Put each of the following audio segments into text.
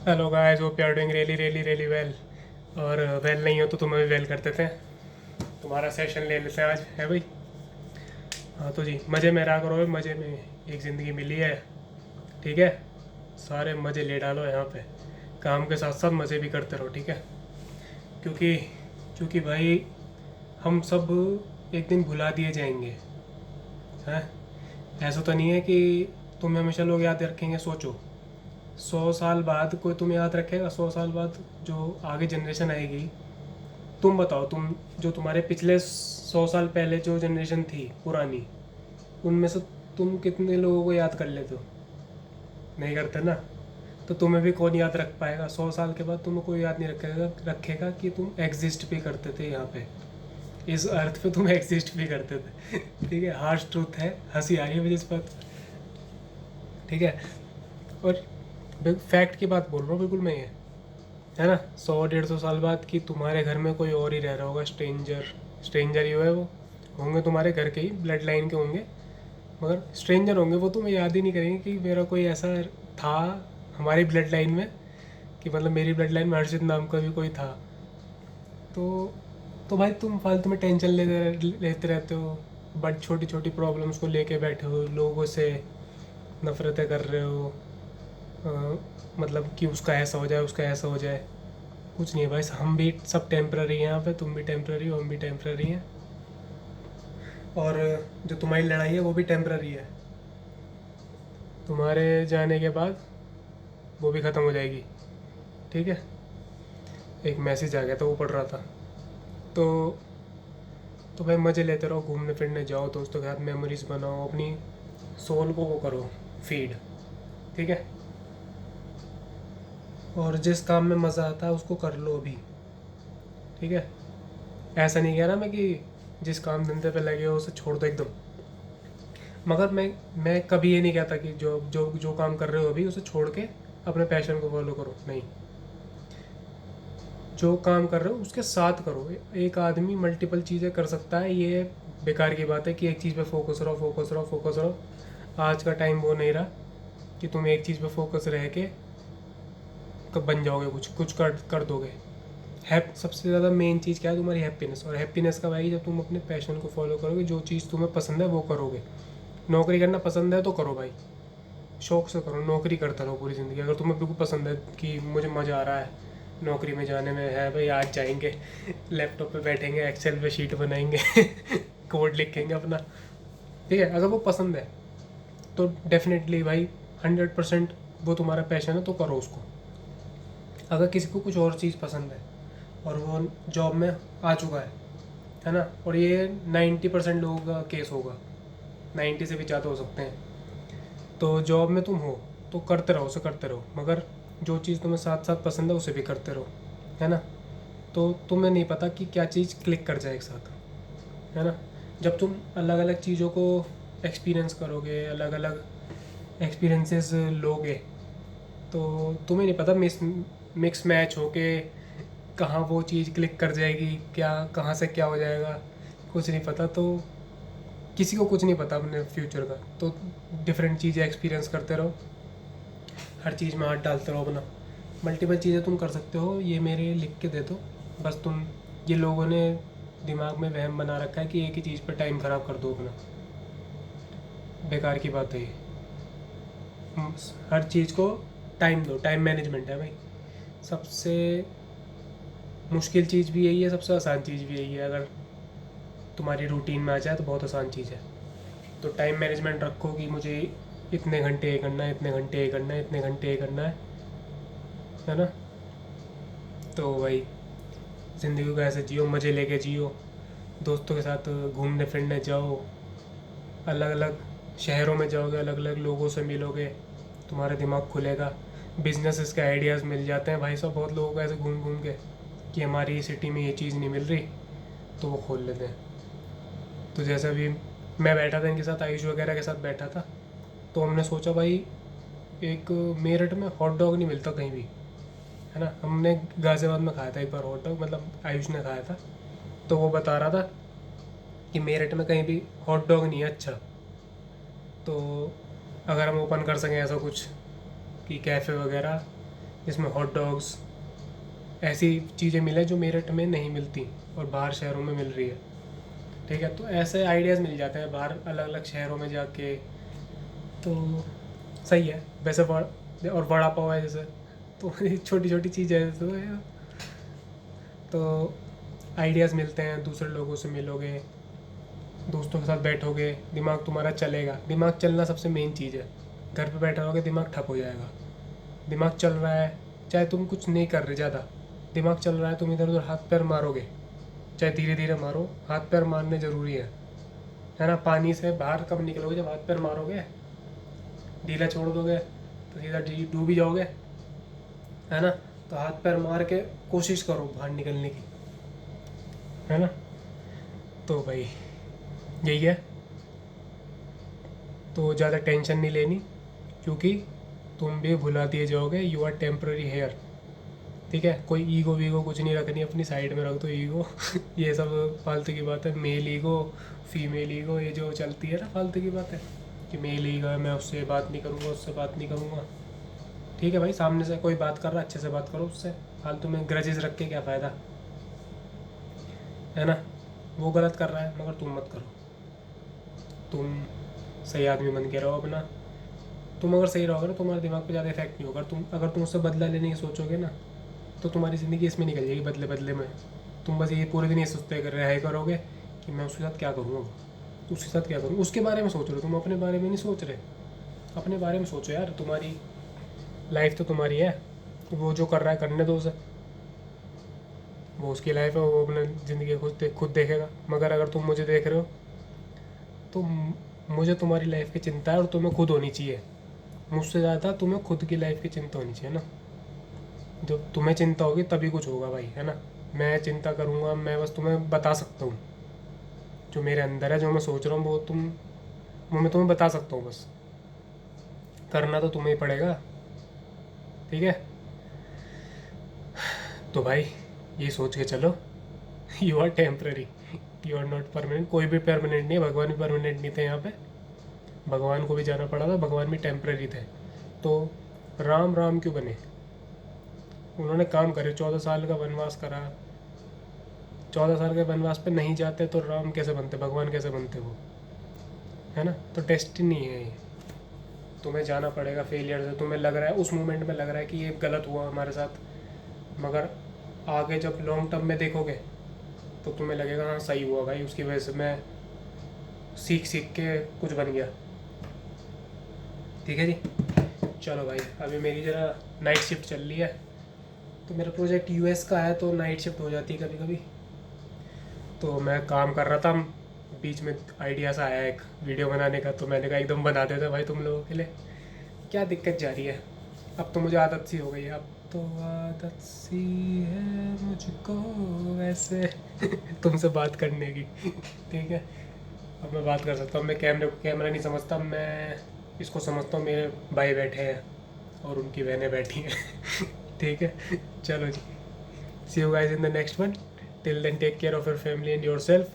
Hello guys, hope you are doing really really really well. और well नहीं हो तो तुम्हें भी वेल कर देते हैं। तुम्हारा सेशन ले लेते हैं आज, है भाई। हाँ तो जी, मज़े में रहा करो, मज़े में। एक ज़िंदगी मिली है, ठीक है। सारे मज़े ले डालो यहाँ पे। काम के साथ साथ मज़े भी करते रहो, ठीक है। क्योंकि क्योंकि भाई, हम सब एक दिन भुला दिए जाएंगे, हैं। ऐसा तो नहीं है कि तुम्हें हमेशा लोग याद रखेंगे। सोचो, 100 साल बाद कोई तुम्हें याद रखेगा? 100 साल बाद जो आगे जनरेशन आएगी, तुम बताओ, तुम जो तुम्हारे पिछले 100 साल पहले जो जनरेशन थी पुरानी, उनमें से तुम कितने लोगों को याद कर लेते हो? नहीं करते ना। तो तुम्हें भी कौन याद रख पाएगा? 100 साल के बाद तुम्हें कोई याद नहीं रखेगा कि तुम एग्जिस्ट भी करते थे यहाँ पे। इस अर्थ पे तुम एग्जिस्ट भी करते थे। ठीक है, हार्श ट्रूथ है, हंसी आ रही है मुझे इस पर। ठीक है। और फैक्ट की बात बोल रहा हूँ बिल्कुल मैं, ये है ना। 100 150 साल बाद कि तुम्हारे घर में कोई और ही रह रहा होगा, स्ट्रेंजर। स्ट्रेंजर ही हुआ है वो, होंगे तुम्हारे घर के ही, ब्लड लाइन के होंगे, मगर स्ट्रेंजर होंगे। वो तुम्हें याद ही नहीं करेंगे कि मेरा कोई ऐसा था हमारी ब्लड लाइन में, कि मतलब मेरी ब्लड लाइन में हर्षित नाम का भी कोई था। तो तो भाई, तुम फालतू में टेंशन लेते रहते हो। बट छोटी छोटी प्रॉब्लम्स को लेके बैठे हो, लोगों से नफरतें कर रहे हो। अ, मतलब कि उसका ऐसा हो जाए, उसका ऐसा हो जाए। कुछ नहीं है भाई, हम भी सब टेम्प्ररी हैं यहाँ पे। तुम भी टेम्प्ररी हो, हम भी टेम्प्ररी हैं। और जो तुम्हारी लड़ाई है वो भी टेम्प्ररी है। तुम्हारे जाने के बाद वो भी ख़त्म हो जाएगी, ठीक है। एक मैसेज आ गया था, वो पढ़ रहा था। तो तो भाई, मज़े लेते रहो, घूमने फिरने जाओ, दोस्तों के साथ मेमोरीज बनाओ, अपनी सोल को वो करो, फीड, ठीक है। और जिस काम में मज़ा आता है उसको कर लो अभी, ठीक है। ऐसा नहीं कह रहा मैं कि जिस काम धंधे पे लगे हो उसे छोड़ दो एकदम। मगर मैं कभी ये नहीं कहता कि जो जो जो काम कर रहे हो अभी उसे छोड़ के अपने पैशन को फॉलो करो, नहीं। जो काम कर रहे हो उसके साथ करो। एक आदमी मल्टीपल चीज़ें कर सकता है, ये बेकार की बात है कि एक चीज़ पे फोकस रहो, फोकस रहो, फोकस रहो। आज का टाइम वो नहीं रहा कि तुम एक चीज़ पे फोकस रह के कब बन जाओगे, कुछ कुछ कर दोगे। सबसे ज़्यादा मेन चीज़ क्या है? तुम्हारी हैप्पीनेस। और हैप्पीनेस कब आएगी? जब तुम अपने पैशन को फॉलो करोगे, जो चीज़ तुम्हें पसंद है वो करोगे। नौकरी करना पसंद है तो करो भाई, शौक से करो, नौकरी करता रहो पूरी ज़िंदगी। अगर तुम्हें बिल्कुल पसंद है कि मुझे मज़ा आ रहा है नौकरी में जाने में, है भाई, आज जाएंगे, लैपटॉप पे बैठेंगे, एक्सेल पे शीट बनाएंगे, कोड लिखेंगे अपना, ठीक है। अगर वो पसंद है तो डेफिनेटली भाई, 100% वो तुम्हारा पैशन है तो करो उसको। अगर किसी को कुछ और चीज़ पसंद है और वो जॉब में आ चुका है ना, और ये 90% लोगों का केस होगा, 90 से भी ज़्यादा हो सकते हैं। तो जॉब में तुम हो तो करते रहो, उसे करते रहो, मगर जो चीज़ तुम्हें साथ साथ पसंद है उसे भी करते रहो, है ना। तो तुम्हें नहीं पता कि क्या चीज़ क्लिक कर जाए एक साथ, है ना। जब तुम अलग अलग चीज़ों को एक्सपीरियंस करोगे, अलग अलग एक्सपीरियंसेस लोगे, तो तुम्हें नहीं पता मिक्स मैच होके कहाँ वो चीज़ क्लिक कर जाएगी, क्या कहाँ से क्या हो जाएगा, कुछ नहीं पता। तो किसी को कुछ नहीं पता अपने फ्यूचर का। तो डिफरेंट चीज़ें एक्सपीरियंस करते रहो, हर चीज़ में हाथ डालते रहो अपना। मल्टीपल चीज़ें तुम कर सकते हो, ये मेरे लिख के दे दो बस तुम। ये लोगों ने दिमाग में वहम बना रखा है कि एक ही चीज़ पे टाइम ख़राब कर दो अपना। बेकार की बात है ये। हर चीज़ को टाइम दो, टाइम मैनेजमेंट है भाई। सबसे मुश्किल चीज़ भी यही है, सबसे आसान चीज़ भी यही है। अगर तुम्हारी रूटीन में आ जाए तो बहुत आसान चीज़ है। तो टाइम मैनेजमेंट रखो कि मुझे इतने घंटे ये करना है, इतने घंटे ये करना है, इतने घंटे ये करना है ना। तो भाई, ज़िंदगी को ऐसे जियो, मज़े लेके जियो, दोस्तों के साथ घूमने फिरने जाओ, अलग अलग शहरों में जाओगे, अलग अलग लोगों से मिलोगे, तुम्हारा दिमाग खुलेगा। बिजनेसेस के आइडियाज़ मिल जाते हैं भाई साहब बहुत लोगों को, ऐसे घूम घूम के कि हमारी सिटी में ये चीज़ नहीं मिल रही, तो वो खोल लेते हैं। तो जैसे अभी मैं बैठा था इनके साथ, आयुष वगैरह के साथ बैठा था, तो हमने सोचा भाई, एक मेरठ में हॉट डॉग नहीं मिलता कहीं भी, है ना। हमने गाज़ियाबाद में खाया था एक बार हॉट डॉग, मतलब आयुष ने खाया था। तो वो बता रहा था कि मेरठ में कहीं भी हॉट डॉग नहीं है अच्छा। तो अगर हम ओपन कर सकें ऐसा कुछ, कि कैफ़े वगैरह, जिसमें हॉट डॉग्स, ऐसी चीज़ें मिले जो मेरठ में नहीं मिलती और बाहर शहरों में मिल रही है। ठीक है, तो ऐसे आइडियाज़ मिल जाते हैं बाहर अलग अलग शहरों में जाके, तो सही है वैसे। और वड़ा पाव है जैसे, तो छोटी छोटी चीज़ है तो आइडियाज़ मिलते हैं, दूसरे लोगों से मिलोगे, दोस्तों के साथ बैठोगे, दिमाग तुम्हारा चलेगा। दिमाग चलना सबसे मेन चीज़ है। घर पे बैठे रहोगे दिमाग ठप हो जाएगा। दिमाग चल रहा है, चाहे तुम कुछ नहीं कर रहे ज़्यादा, दिमाग चल रहा है, तुम इधर उधर हाथ पैर मारोगे, चाहे धीरे धीरे मारो, हाथ पैर मारने ज़रूरी है ना। पानी से बाहर कब निकलोगे, जब हाथ पैर मारोगे। ढीला छोड़ दोगे तो सीधा डूब ही जाओगे, है ना। तो हाथ पैर मार के कोशिश करो बाहर निकलने की, है ना। तो भाई यही है, तो ज़्यादा टेंशन नहीं लेनी, क्योंकि तुम भी भुला दिए जाओगे। यू आर टेम्प्रेरी हेयर, ठीक है। कोई ईगो वीगो कुछ नहीं रखनी, अपनी साइड में रख दो ईगो। ये सब फालतू की बात है, मेल ईगो फीमेल ईगो, ये जो चलती है ना फालतू की बात है कि मेल ईगो है, मैं उससे बात नहीं करूँगा, उससे बात नहीं करूँगा। ठीक है भाई, सामने से कोई बात कर रहा है अच्छे से बात करो उससे, फालतू में ग्रजेस रख के क्या फ़ायदा, है ना। वो गलत कर रहा है मगर तुम मत करो, तुम सही आदमी बन के रहो अपना। तुम अगर सही रहोगे ना, तुम्हारे दिमाग पे ज़्यादा इफेक्ट नहीं होगा। अगर तुम उससे बदला लेने की सोचोगे ना, तो तुम्हारी ज़िंदगी इसमें निकल जाएगी, बदले बदले में। तुम बस ये पूरे दिन ये सोचते कर रहे करोगे कि मैं उसके साथ क्या करूँगा, उसके साथ क्या करूँ, उसके बारे में सोच रहे हो तुम, अपने बारे में नहीं सोच रहे। अपने बारे में सोचो यार, तुम्हारी लाइफ तो तुम्हारी है, वो जो कर रहा है करने दो उसे, वो उसकी लाइफ है, वो अपने ज़िंदगी खुद देखेगा। मगर अगर तुम मुझे देख रहे हो तो मुझे तुम्हारी लाइफ की चिंता है, और तुम्हें खुद होनी चाहिए। मुझसे ज़्यादा तुम्हें खुद की लाइफ की चिंता होनी चाहिए ना। जब तुम्हें चिंता होगी तभी कुछ होगा भाई, है ना। मैं चिंता करूँगा, मैं बस तुम्हें बता सकता हूँ जो मेरे अंदर है, जो मैं सोच रहा हूँ, वो मैं तुम्हें बता सकता हूँ बस। करना तो तुम्हें ही पड़ेगा, ठीक है। तो भाई ये सोच के चलो, you are temporary, you are not permanent. कोई भी परमानेंट नहीं है, भगवान भी परमानेंट नहीं थे यहाँ पे। भगवान को भी जाना पड़ा था, भगवान भी टेम्प्रेरी थे। तो राम राम क्यों बने, उन्होंने काम करे, 14 साल का वनवास करा। 14 साल के वनवास पे नहीं जाते तो राम कैसे बनते, भगवान कैसे बनते वो, है ना। तो डेस्टिनी है ये, तुम्हें जाना पड़ेगा फेलियर से। तुम्हें लग रहा है उस मोमेंट में, लग रहा है कि ये गलत हुआ हमारे साथ, मगर आगे जब लॉन्ग टर्म में देखोगे तो तुम्हें लगेगा हाँ सही हुआ भाई, उसकी वजह से मैं सीख सीख के कुछ बन गया। ठीक है जी, चलो भाई, अभी मेरी ज़रा नाइट शिफ्ट चल रही है, तो मेरा प्रोजेक्ट यूएस का है, तो नाइट शिफ्ट हो जाती है कभी कभी। तो मैं काम कर रहा था, बीच में आइडिया सा आया एक वीडियो बनाने का, तो मैंने कहा एकदम बना देता भाई तुम लोगों के लिए। क्या दिक्कत जा रही है, अब तो मुझे आदत सी हो गई है, अब तो आदत सी है मुझको वैसे तुमसे बात करने की। ठीक है, अब मैं बात कर सकता हूँ। मैं कैमरा नहीं समझता, मैं इसको समझता हूँ मेरे भाई बैठे हैं और उनकी बहनें बैठी हैं। ठीक है, चलो जी, see you guys in the next one. Till then take care of your family and yourself.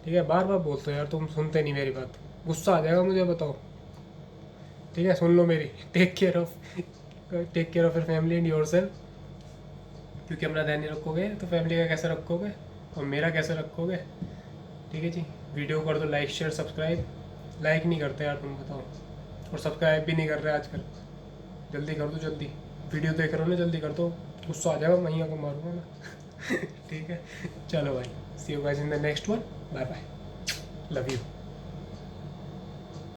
ठीक है, बार बार बोलते हो यार, तुम सुनते नहीं मेरी बात, गुस्सा आ जाएगा मुझे, बताओ। ठीक है, सुन लो मेरी। Take care of your family and yourself, क्योंकि अपना ध्यान नहीं रखोगे तो फैमिली का कैसे रखोगे और मेरा कैसे रखोगे। ठीक है जी, वीडियो कर दो लाइक शेयर सब्सक्राइब। लाइक नहीं करते यार तुम, बताओ, और सब्सक्राइब भी नहीं कर रहे आजकल। जल्दी कर दो, जल्दी वीडियो देख रहे हो ना, जल्दी कर दो, गुस्सा आ जाएगा, मैया को मारूंगा मैं। ठीक है, चलो भाई, see you guys in the next one, bye bye, love you.